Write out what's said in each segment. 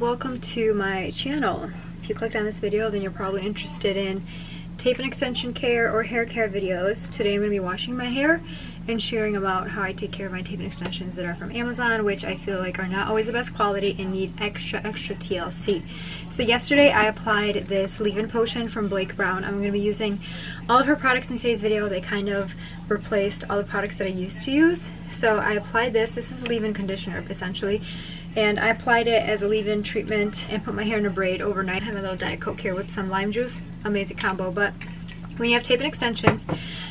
welcome to my channel. If you clicked on this video, then you're probably interested in tape and extension care or hair care videos. Today I'm going to be washing my hair and sharing about how I take care of my tape and extensions that are from Amazon, which I feel like are not always the best quality and need extra TLC. So yesterday I applied this leave-in potion from Blake Brown. I'm going to be using all of her products in today's video. They kind of replaced all the products that I used to use. So I applied this. This is leave-in conditioner essentially. And I applied it as a leave-in treatment and put my hair in a braid overnight. I have a little Diet Coke here with some lime juice. Amazing combo. But when you have tape and extensions,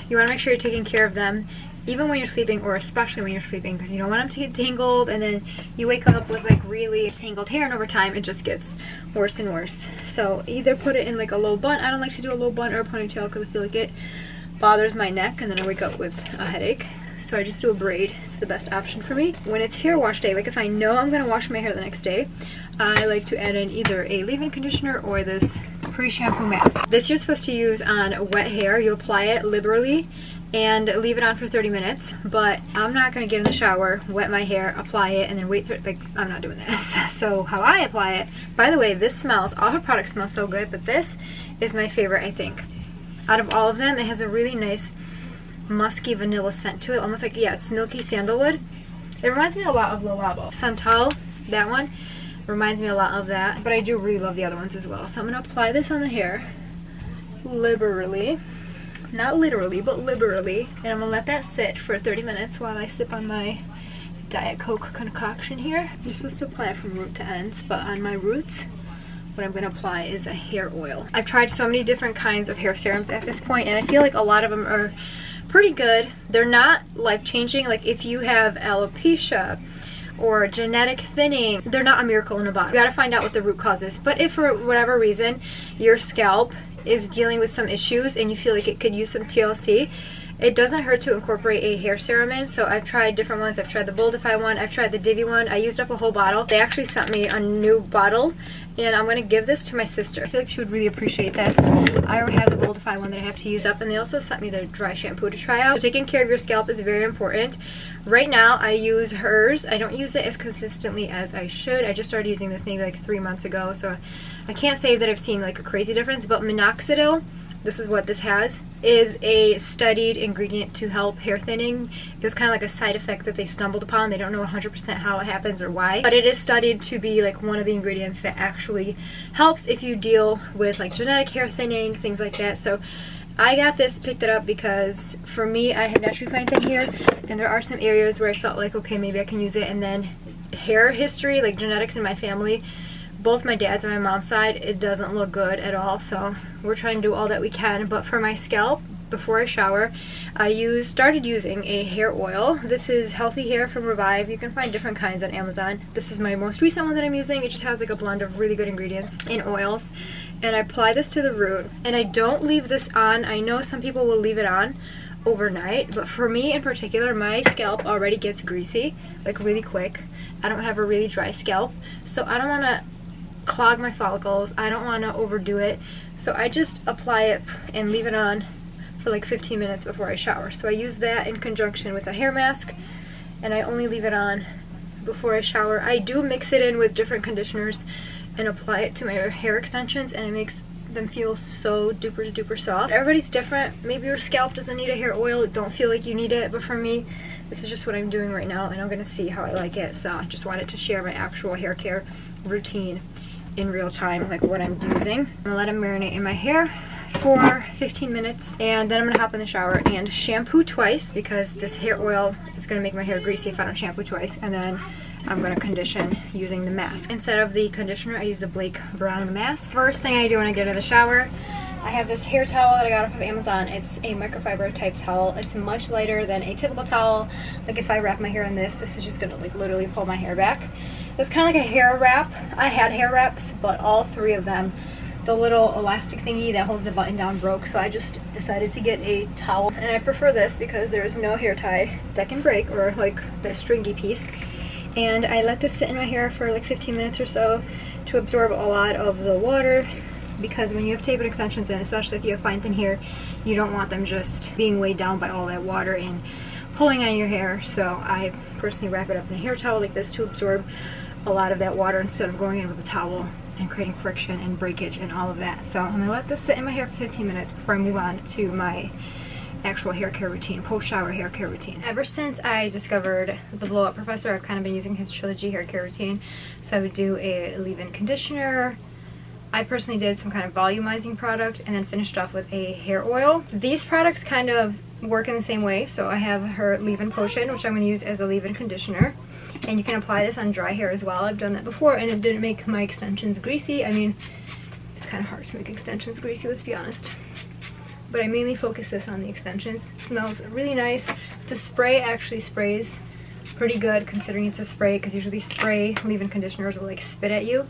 you want to make sure you're taking care of them even when you're sleeping, or especially when you're sleeping, because you don't want them to get tangled and then you wake up with like really tangled hair, and over time it just gets worse and worse. So either put it in like a low bun. I don't like to do a low bun or a ponytail because I feel like it bothers my neck and then I wake up with a headache. So I just do a braid. It's the best option for me. When it's hair wash day, like if I know I'm going to wash my hair the next day, I like to add in either a leave-in conditioner or this pre-shampoo mask. This you're supposed to use on wet hair. You apply it liberally and leave it on for 30 minutes, but I'm not going to get in the shower, wet my hair, apply it, and then wait for it. Like, I'm not doing this. So how I apply it, by the way, this smells, all her products smell so good, but this is my favorite, I think. Out of all of them, it has a really nice musky vanilla scent to it, almost like, yeah, it's milky sandalwood. It reminds me a lot of Le Labo. Santal, that one, reminds me a lot of that, but I do really love the other ones as well. So I'm going to apply this on the hair liberally. Not literally, but liberally. And I'm going to let that sit for 30 minutes while I sip on my Diet Coke concoction here. You're supposed to apply it from root to ends, but on my roots, what I'm going to apply is a hair oil. I've tried so many different kinds of hair serums at this point, and I feel like a lot of them are pretty good. They're not life-changing. Like if you have alopecia or genetic thinning, they're not a miracle in a bottle. You gotta find out what the root cause is. But if for whatever reason your scalp is dealing with some issues and you feel like it could use some TLC, it doesn't hurt to incorporate a hair serum in. So I've tried different ones. I've tried the Boldify one, I've tried the Divi one. I used up a whole bottle. They actually sent me a new bottle, and I'm going to give this to my sister. I feel like she would really appreciate this. I already have the Boldify one that I have to use up, and they also sent me the dry shampoo to try out. So taking care of your scalp is very important. Right now I use hers. I don't use it as consistently as I should. I just started using this maybe like 3 months ago, so I can't say that I've seen like a crazy difference. But minoxidil, this is what this has, is a studied ingredient to help hair thinning. It was kind of like a side effect that they stumbled upon. They don't know 100% how it happens or why, but it is studied to be like one of the ingredients that actually helps if you deal with like genetic hair thinning, things like that. So I got this, picked it up because for me, I have naturally fine thin hair, and there are some areas where I felt like, okay, maybe I can use it. And then hair history, like genetics in my family, both my dad's and my mom's side, it doesn't look good at all. So we're trying to do all that we can. But for my scalp, before I shower, I started using a hair oil. This is Healthy Hair from Revive. You can find different kinds on Amazon. This is my most recent one that I'm using. It just has like a blend of really good ingredients and oils. And I apply this to the root. And I don't leave this on. I know some people will leave it on overnight, but for me in particular, my scalp already gets greasy like really quick. I don't have a really dry scalp, so I don't want to clog my follicles. I don't want to overdo it, so I just apply it and leave it on for like 15 minutes before I shower. So I use that in conjunction with a hair mask, and I only leave it on before I shower. I do mix it in with different conditioners and apply it to my hair extensions, and it makes them feel so duper soft. Everybody's different. Maybe your scalp doesn't need a hair oil, don't feel like you need it, but for me, this is just what I'm doing right now, and I'm gonna see how I like it. So I just wanted to share my actual hair care routine in real time, like what I'm using. I'm gonna let it marinate in my hair for 15 minutes, and then I'm gonna hop in the shower and shampoo twice, because this hair oil is gonna make my hair greasy if I don't shampoo twice. And then I'm gonna condition using the mask. Instead of the conditioner, I use the Blake Brown mask. First thing I do when I get in the shower, I have this hair towel that I got off of Amazon. It's a microfiber type towel. It's much lighter than a typical towel. Like if I wrap my hair in this is just gonna like literally pull my hair back. It's kind of like a hair wrap. I had hair wraps, but all 3 of them, the little elastic thingy that holds the button down broke, so I just decided to get a towel. And I prefer this because there's no hair tie that can break, or like the stringy piece. And I let this sit in my hair for like 15 minutes or so to absorb a lot of the water, because when you have tape and extensions in, especially if you have fine thin hair, you don't want them just being weighed down by all that water and pulling on your hair. So I personally wrap it up in a hair towel like this to absorb a lot of that water instead of going in with a towel and creating friction and breakage and all of that. So I'm gonna let this sit in my hair for 15 minutes before I move on to my actual hair care routine, post-shower hair care routine. Ever since I discovered the Blow Up Professor, I've kind of been using his Trilogy hair care routine. So I would do a leave-in conditioner. I personally did some kind of volumizing product and then finished off with a hair oil. These products kind of work in the same way. So I have her leave-in potion, which I'm going to use as a leave-in conditioner. And you can apply this on dry hair as well. I've done that before and it didn't make my extensions greasy. I mean, it's kind of hard to make extensions greasy, let's be honest. But I mainly focus this on the extensions. It smells really nice. The spray actually sprays pretty good considering it's a spray, because usually spray leave-in conditioners will like spit at you.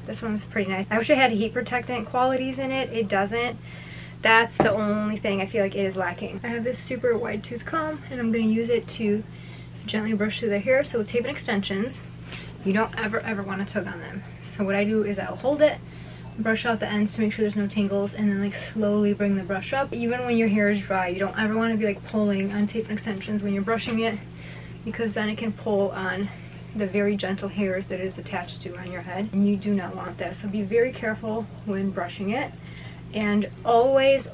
This one's pretty nice. I wish it had heat protectant qualities in it. It doesn't. That's the only thing I feel like it is lacking. I have this super wide tooth comb and I'm going to use it to gently brush through the hair. So with tape and extensions, you don't ever want to tug on them. So what I do is I'll hold it, brush out the ends to make sure there's no tangles, and then like slowly bring the brush up. Even when your hair is dry, you don't ever want to be like pulling on tape and extensions when you're brushing it, because then it can pull on the very gentle hairs that it is attached to on your head, and you do not want that. So be very careful when brushing it, and always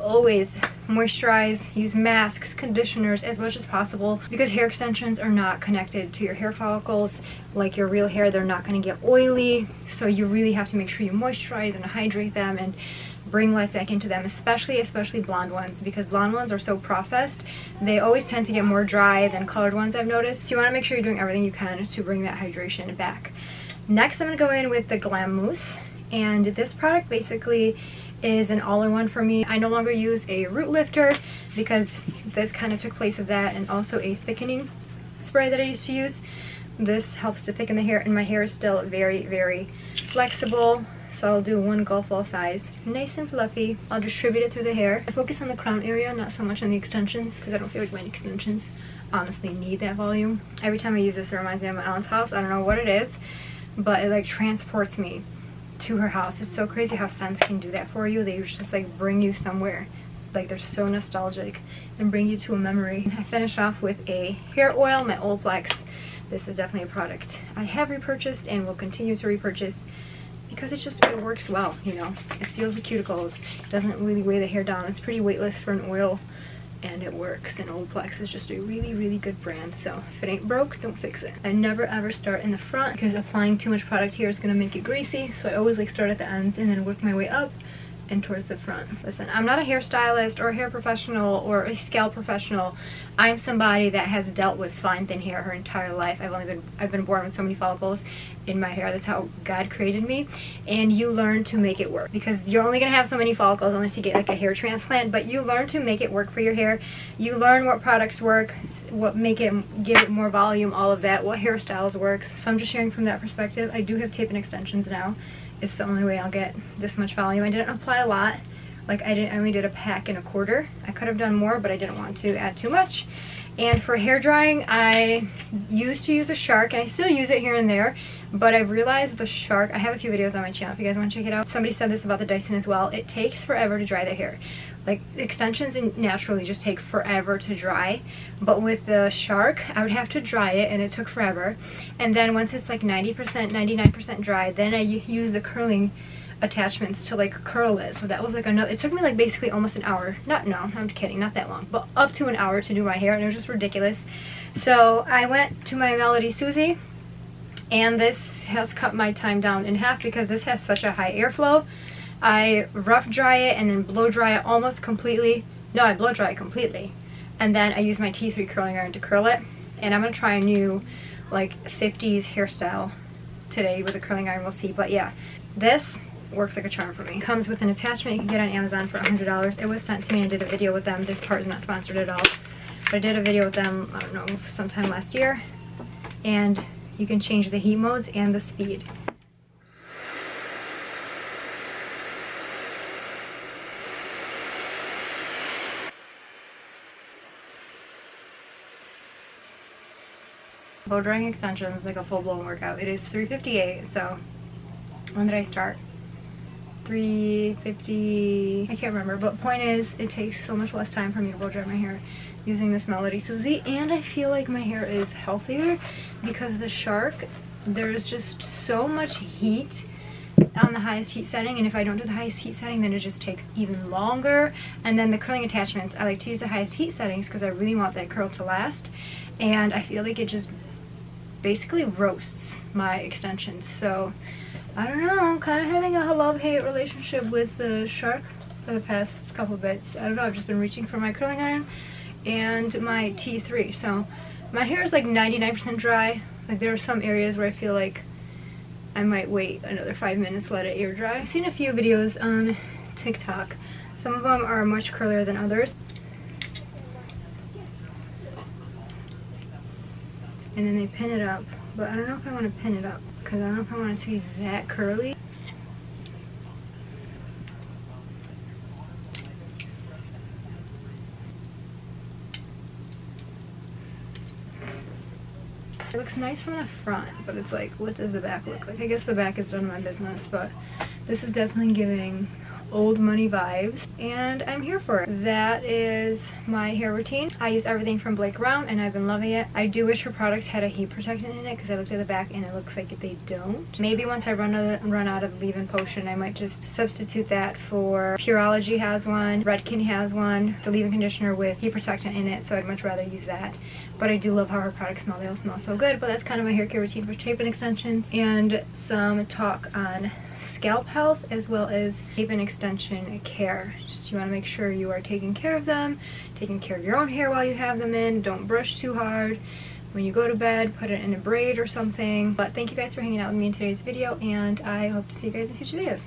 moisturize, use masks, conditioners as much as possible, because hair extensions are not connected to your hair follicles like your real hair. They're not going to get oily, so you really have to make sure you moisturize and hydrate them and bring life back into them, especially blonde ones, because blonde ones are so processed. They always tend to get more dry than colored ones, I've noticed. So you want to make sure you're doing everything you can to bring that hydration back. Next, I'm going to go in with the Glam Mousse, and this product basically is an all-in-one for me. I no longer use a root lifter because this kind of took place of that, and also a thickening spray that I used to use. This helps to thicken the hair, and my hair is still very flexible. So I'll do one golf ball size, nice and fluffy. I'll distribute it through the hair. I focus on the crown area, not so much on the extensions, because I don't feel like my extensions honestly need that volume. Every time I use this, it reminds me of my aunt's house. I don't know what it is, but it like transports me to her house. It's so crazy how scents can do that for you. They just like bring you somewhere. Like they're so nostalgic and bring you to a memory. I finish off with a hair oil, my Olaplex. This is definitely a product I have repurchased and will continue to repurchase, because it works well, you know. It seals the cuticles, it doesn't really weigh the hair down, it's pretty weightless for an oil, and it works. And Olaplex is just a really good brand, so if it ain't broke, don't fix it. I never ever start in the front, because applying too much product here is going to make it greasy, so I always like start at the ends and then work my way up and towards the front. Listen, I'm not a hairstylist or a hair professional or a scalp professional. I'm somebody that has dealt with fine thin hair her entire life. I've been born with so many follicles in my hair. That's how God created me. And you learn to make it work, because you're only gonna have so many follicles unless you get like a hair transplant, but you learn to make it work for your hair. You learn what products work, what give it more volume, all of that, what hairstyles work. So I'm just sharing from that perspective. I do have tape and extensions now. It's the only way I'll get this much volume. I didn't apply a lot. Like I only did a pack and a quarter. I could have done more, but I didn't want to add too much. And for hair drying, I used to use the Shark, and I still use it here and there, but I've realized the Shark, I have a few videos on my channel if you guys want to check it out. Somebody said this about the Dyson as well. It takes forever to dry their hair. Like extensions naturally just take forever to dry, but with the Shark, I would have to dry it and it took forever. And then once it's like 90%, 99% dry, then I use the curling attachments to like curl it. So that was like another, it took me like basically almost an hour. No, I'm kidding, not that long, but up to an hour to do my hair, and it was just ridiculous. So I went to my Melody Susie, and this has cut my time down in half because this has such a high airflow. I rough dry it and then blow dry it almost completely. No, I blow dry it completely, and then I use my T3 curling iron to curl it. And I'm gonna try a new like 50s hairstyle today with a curling iron, we'll see. But yeah, this works like a charm for me. Comes with an attachment you can get on Amazon for $100. It was sent to me, and I did a video with them. This part is not sponsored at all, but I did a video with them, I don't know, sometime last year. And you can change the heat modes and the speed. Blow drying extensions, like a full-blown workout. It is 3:58, so when did I start? 3:50, I can't remember, but point is, it takes so much less time for me to blow dry my hair using this Melody Susie, and I feel like my hair is healthier because the Shark there's just so much heat on the highest heat setting, and if I don't do the highest heat setting, then it just takes even longer. And then the curling attachments, I like to use the highest heat settings because I really want that curl to last, and I feel like it just basically roasts my extensions. So I don't know, I'm kind of having a love-hate relationship with the Shark for the past couple bits. I don't know, I've just been reaching for my curling iron and my T3. So my hair is like 99% dry. Like there are some areas where I feel like I might wait another 5 minutes, let it air dry. I've seen a few videos on TikTok. Some of them are much curlier than others. And then they pin it up, but I don't know if I want to pin it up because I don't know if I want it to be that curly. It looks nice from the front, but it's like, what does the back look like? I guess the back is none of my business, but this is definitely giving old money vibes, and I'm here for it. That is my hair routine. I use everything from Blake Brown, and I've been loving it. I do wish her products had a heat protectant in it because I looked at the back and it looks like they don't. Maybe once I run out of the leave-in potion, I might just substitute that for Pureology has one, Redken has one, the leave-in conditioner with heat protectant in it, so I'd much rather use that. But I do love how her products smell. They all smell so good. But that's kind of my hair care routine for tape-in extensions, and some talk on scalp health as well as tape-in extension care. Just you want to make sure you are taking care of them, taking care of your own hair while you have them in. Don't brush too hard. When you go to bed, put it in a braid or something. But thank you guys for hanging out with me in today's video, and I hope to see you guys in future videos.